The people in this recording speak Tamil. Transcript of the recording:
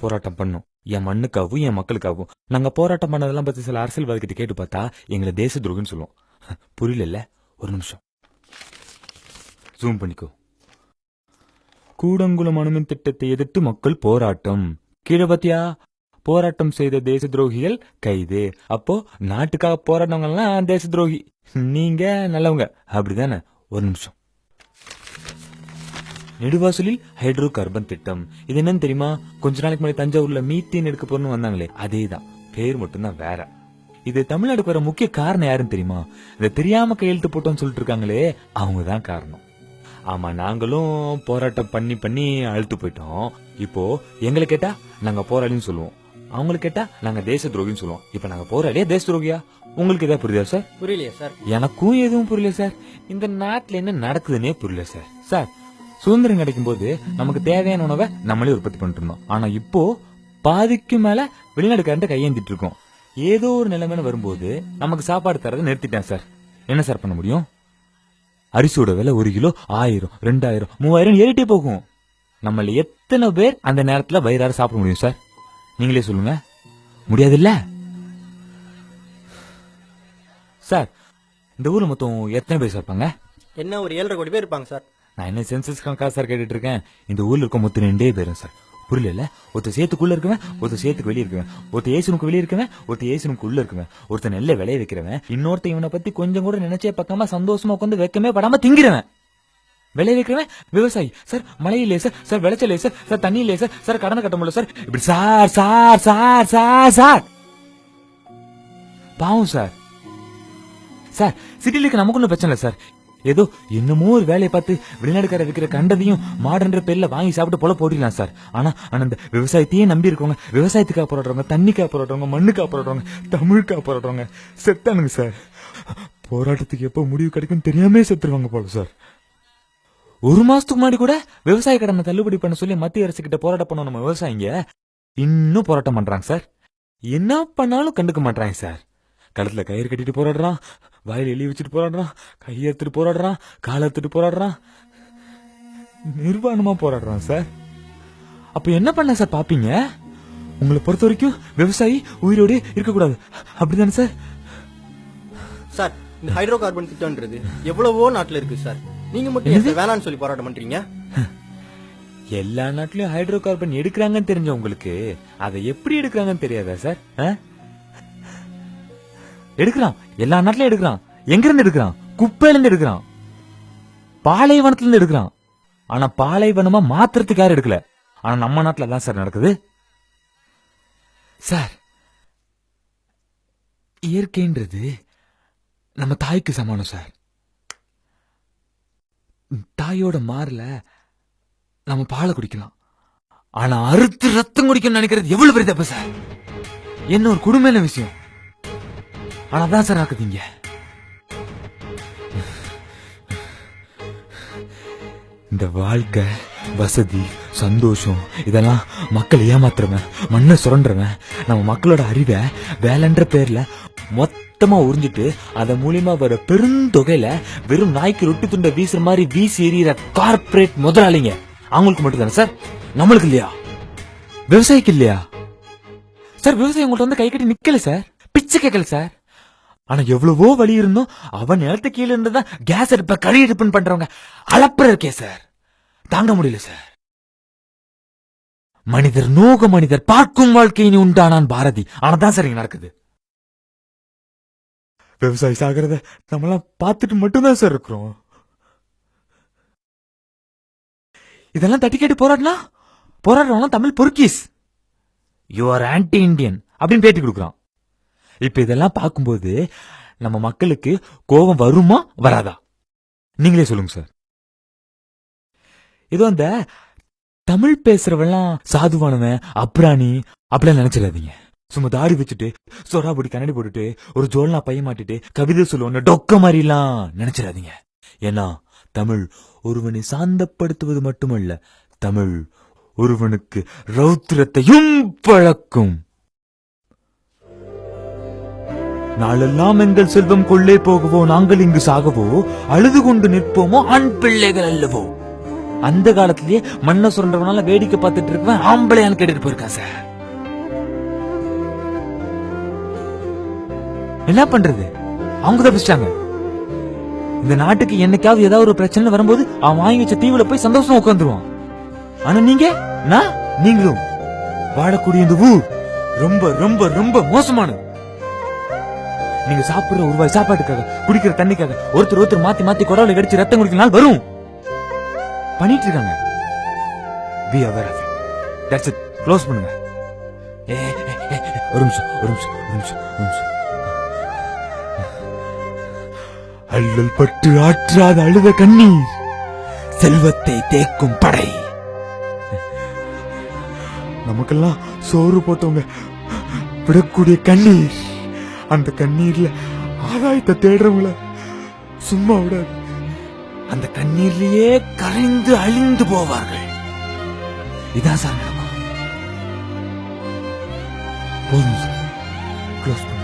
போராட்டம் பண்ணோம். என் மண்ணுக்காகவும் என் மக்களுக்காகவும். நாங்க போராட்டம் பண்ணதெல்லாம் பத்தி சில அரசியல்வாதிகிட்ட கேட்டு பார்த்தா எங்களை தேச துரோகின்னு சொல்லுவோம். புரியல? ஒரு நிமிஷம் ஜூம் பண்ணிக்கோ. கூடங்குளம் அணுமின் திட்டத்தை எதிர்த்து மக்கள் போராட்டம். கீழே பாத்தியா? போராட்டம் செய்த தேச துரோகிகள் கைது. அப்போ நாட்டுக்காக போராட்டவங்க எல்லாம் தேச துரோகி, நீங்க நல்லவங்க, அப்படிதானே? ஒரு நிமிஷம். நெடுவாசலில் ஹைட்ரோ கார்பன் திட்டம். இது என்னன்னு தெரியுமா? கொஞ்ச நாளைக்கு முன்னாடி தஞ்சாவூர்ல மீத்தேன் எடுக்க போறோம்னு வந்தாங்களே, அதேதான். பேர் மட்டும்தான் வேற. இது தமிழ்நாடுக்கு வர முக்கிய காரணம் யாருன்னு தெரியுமா? இதை தெரியாம கையெழுத்து போட்டோம்னு சொல்லிட்டு இருக்காங்களே, அவங்கதான் காரணம். ஆமா, நாங்களும் போராட்டம் பண்ணி பண்ணி அழுத்து போயிட்டோம். இப்போ எங்களை கேட்டா நாங்க போராளின்னு சொல்லுவோம், அவங்களுக்கு கேட்டா நாங்க தேச துரோகின்னு சொல்லுவோம். இப்ப நாங்க போராளியா தேச துரோகியா? உங்களுக்கு ஏதாவது புரியுதா சார்? புரியலையா சார்? எனக்கும் எதுவும் புரியல சார். இந்த நாட்டுல என்ன நடக்குதுன்னே புரியல சார். சார், சுதந்திரம் கிடைக்கும் போது நமக்கு தேவையான உணவை நம்மளே உற்பத்தி பண்ணிட்டு இருந்தோம். ஆனா இப்போ பாதிக்கு மேல வெளிநாடுக்காரன்ட்ட கையேந்திட்டு இருக்கோம். ஏதோ ஒரு நிலைமைன்னு வரும்போது நமக்கு சாப்பாடு தரதை நிறுத்திட்டேன் சார். என்ன சார் பண்ண முடியும்? அரிசியோட விலை 1 கிலோ 1000, 2000, 3000 ஏறிட்டே போகும். நம்மள எத்தனை பேர் அந்த நேரத்துல வயிறார சாப்பிட முடியும் சார்? நீங்களே சொல்லுங்க. முடியாது இல்ல சார்? இந்த ஊர்ல மொத்தம் எத்தனை பேர் சார் இருப்பாங்க? என்ன, ஒரு 7.5 கோடி பேர் இருப்பாங்க சார். நான் என்ன சென்சஸ் கணக்கா சார் கேட்டுட்டு இருக்கேன்? இந்த ஊர்ல இருக்க மொத்தம் 2 பேரும் சார். புரியல? ஒருத்தர் சேத்துக்குள்ள இருக்கவன், ஒருத்தர் சேத்துக்கு வெளியே இருக்கவன், ஒருத்தர் ஏசுனுக்கு வெளியே இருக்கவன், ஒருத்தர் ஏசுனுக்கு உள்ள இருக்கவன், ஒருத்தர் நெல்லை விளைய வைக்கிறவன், இன்னொருத்தன் இவனை பத்தி கொஞ்சம் கூட நினைச்சே பக்கமா சந்தோஷமா உட்காந்து வெக்கமே படாம திங்கிறவன். விளைய வைக்கிறவன் விவசாயி சார். மழை இல்லையே சார், சார் விளைச்சல் இல்லையே சார், சார் தண்ணி இல்லையே சார், சார் கடனை கட்ட முடியல சார், இப்படி sir sir sir sir sir பாவம் சார். சார், சிட்டில இருக்க நமக்கு ஒன்றும் பிரச்சனை இல்லை சார். ஏதோ என்னமோ ஒரு வேலையை பார்த்து வெளிநாடுக்கார விற்கிற கண்டதையும் மாடன்ற பேர்ல வாங்கி சாப்பிட்டு போல போட்டிடலாம் சார். ஆனா அந்த விவசாயத்தையே நம்பி இருக்கவங்க, விவசாயத்துக்காக போராடுறவங்க, தண்ணிக்காக போராடுறவங்க, மண்ணுக்காக போராடுறவங்க, தமிழுக்காக போராடுறவங்க செத்தானுங்க சார். போராட்டத்துக்கு எப்போ முடிவு கிடைக்கும் தெரியாமே செத்துருவாங்க போல சார். 1 மாசத்துக்கு முன்னாடி கூட விவசாய கடனை தள்ளுபடி பண்ண சொல்லி மத்திய அரசு கிட்ட போராட்டம் பண்ண நம்ம விவசாயிங்க இன்னும் போராட்டம் பண்றாங்க சார். என்ன பண்ணாலும் கண்டுக்க மாட்டாங்க சார். கழுத்துல கயிறு கட்டிட்டு போராடுறான், வாயில எலி வச்சுட்டு போராடுறான், கையை எடுத்துட்டு போராடுறான், காலை எடுத்துட்டு போராடுறான், நிர்வாணமா போராடுறான் சார். அப்ப என்ன பண்ண சார் பாப்பீங்க? உங்களை பொறுத்த வரைக்கும் விவசாயி உயிரோடு இருக்கக்கூடாது, அப்படிதானே சார்? சார், இந்த ஹைட்ரோ கார்பன் திட்டம்ன்றது எவ்வளவோ நாட்டுல இருக்கு சார். நீங்க மட்டும் வேணான்னு சொல்லி போராட்டம் பண்றீங்க? எல்லா நாட்டிலயும் ஹைட்ரோ கார்பன் எடுக்கிறாங்கன்னு தெரிஞ்ச உங்களுக்கு அதை எப்படி எடுக்கிறாங்கன்னு தெரியாதா சார்? எடுக்கிறான், எல்லா நாட்டிலும் எடுக்கிறான். எங்க இருந்து எடுக்கிறான்? குப்பையில இருந்து எடுக்கிறான், பாலைவனத்துல இருந்து எடுக்கிறான். ஆனா பாலைவனமா மாத்திரத்துக்கு யாரும் எடுக்கல. ஆனா நம்ம நாட்டுல தான் சார் நடக்குது சார். இயற்கைன்றது நம்ம தாய்க்கு சமானம் சார். தாயோட மாறல நம்ம பாலை குடிக்கலாம், ஆனா அறுத்து ரத்தம் குடிக்கணும்னு நினைக்கிறது எவ்வளவு பெரிய தப்பு சார். என்ன ஒரு கொடுமையான விஷயம். ஆனா தான் சார் ஆக்குதீங்க. இந்த வாழ்க்கை, வசதி, சந்தோஷம் இதெல்லாம் மக்கள் ஏமாத்துறவன், மண்ணை சுரண்டுறவன் நம்ம மக்களோட அறிவை வேலைன்ற பேர்ல மொத்தமா உறிஞ்சிட்டு அதன் மூலியமா வர பெருந்தொகையில வெறும் நாய்க்கு ரொட்டி துண்டை வீசுற மாதிரி வீசி எறிகிற கார்பரேட் முதலாளிங்க அவங்களுக்கு மட்டும் தானே சார்? நம்மளுக்கு இல்லையா? விவசாயிக்கு இல்லையா சார்? விவசாயி உங்கள்ட்ட வந்து கை கட்டி நிக்கல சார், பிச்சை கேட்கல சார். ஆனா எவ்வளவோ வழி இருந்தும் அவன் நிலத்து கீழே இருந்துதான் கேஸ் அடுப்ப கறி அடுப்புன்னு பண்றவங்க அளப்புற இருக்கே சார். தாங்க முடியல சார். மனிதர் நோக மனிதர் பார்க்கும் வாழ்க்கையினி உண்டானான் பாரதி. ஆனாதான் சார் இங்க நடக்குது. விவசாயி சாகிறத நம்மளாம் பார்த்துட்டு மட்டும்தான் சார் இருக்கிறோம். இதெல்லாம் தட்டி கேட்டு போராடுறவங்க தமிழ் பொறுக்கீஸ், யூ ஆர் ஆன்டி இண்டியன் அப்படின்னு பேட்டி கொடுக்குறான். இப்ப இதெல்லாம் பார்க்கும்போது நம்ம மக்களுக்கு கோபம் வருமா வராதா? நீங்களே சொல்லுங்க சார். ஏதோ அந்த தமிழ் பேசுறவெல்லாம் சாதுவானவன், அப்ராணி அப்படிலாம் நினைச்சிடாதீங்க. சும்மா தாடி வச்சுட்டு சொரா போட்டு கண்ணாடி போட்டுட்டு ஒரு ஜோல்னா பைய மாட்டிட்டு கவிதை சொல்லுவோன்னு டொக்க மாதிரிலாம் நினைச்சிடாதீங்க. ஏன்னா தமிழ் ஒருவனை சாந்தப்படுத்துவது மட்டுமல்ல, தமிழ் ஒருவனுக்கு ரௌத்திரத்தையும் பழக்கும். நாளெல்லாம் எங்கள் செல்வம் கொள்ளே போகவோ, நாங்கள் இங்கு சாகவோ, அழுது கொண்டு நிற்போமோ ஆண் பிள்ளைகள் அல்லவோ. அந்த காலத்திலேயே மண்ணை சுரண்டவனால வேடிக்கை பார்த்துட்டு இருக்கவன் ஆம்பளையான்னு கேட்டுட்டு போயிருக்கான் சார். என்ன பண்றது, அவங்க தப்பிச்சிட்டாங்க. இந்த நாட்டுக்கு என்னைக்காவது ஏதாவது ஒரு பிரச்சனை வரும்போது அவன் வாங்கி வச்ச தீவுல போய் சந்தோஷமா உட்காந்துருவான். ஆனா நீங்களும் வாழக்கூடிய இந்த ஊர் ரொம்ப ரொம்ப ரொம்ப மோசமானது. நீங்க சாப்பிடுற ஒரு வாய் சாப்பாட்டுக்காக, குடிக்கிற தண்ணிக்காக ஒருத்தர் மாத்தி மாத்தி குடவுல கடிச்சு ரத்தம் குடிக்கிற நாள் வரும். பண்ணிட்டு இருக்காங்க. Be aware of it. That's it. Close பண்ணுங்க. ஒரு நிமிஷம். அள்ளல் பட்டு ஆற்றாத அழுத கண்ணீர் செல்வத்தை தேக்கும் படை. நமக்கெல்லாம் சோறு போட்டவங்க விடக்கூடிய கண்ணீர், அந்த கண்ணீர்ல ஆதாயத்தை தேடுறவங்கள சும்மா விடாது. அந்த கண்ணீர்லயே கரைந்து அழிந்து போவார்கள். இதான் சார் நடக்கும். போதும் சார், க்ளோஸ் பண்ணு.